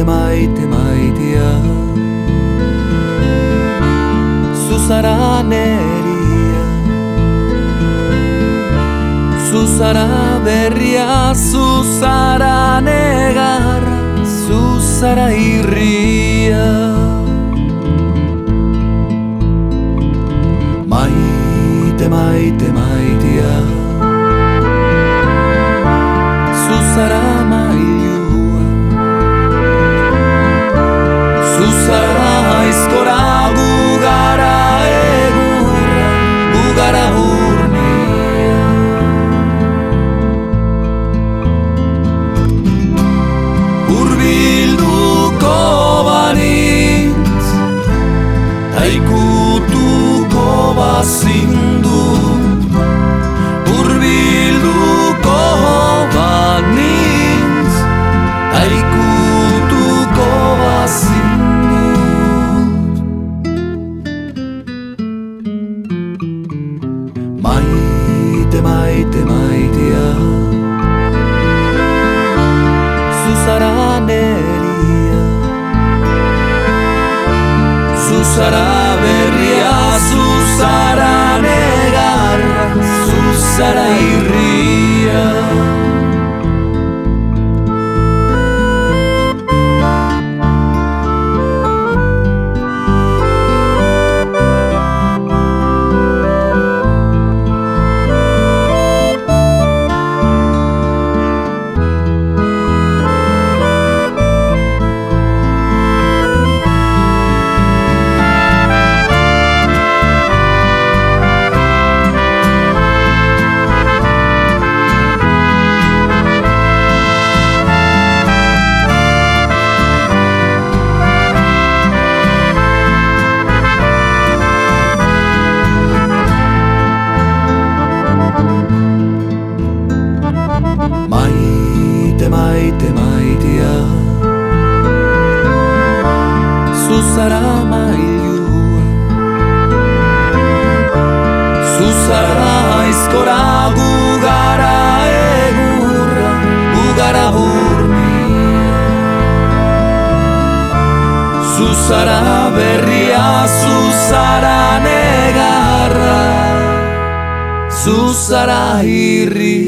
maite maitea, zu zara neria, zu zara berria, zu zara negarra, zu zara irria. Maite maite maitea, zu zara mailua, zu zara aizkora, gu gara egurra, gu gara urnia. Hurbilduko banintz, ta ikutuko bazindu. Hurbilduko banintz, ta ikutuko bazindu. Maite maite maitea, zu zara neria, zu zara berria, zu zara negarra, zu zara irria. Maite maite maitea, zu zara mailua, zu zara aizkora, gu gara egurra, gu gara urnia. Zu zara berria, zu zara negarra, zu zara irria.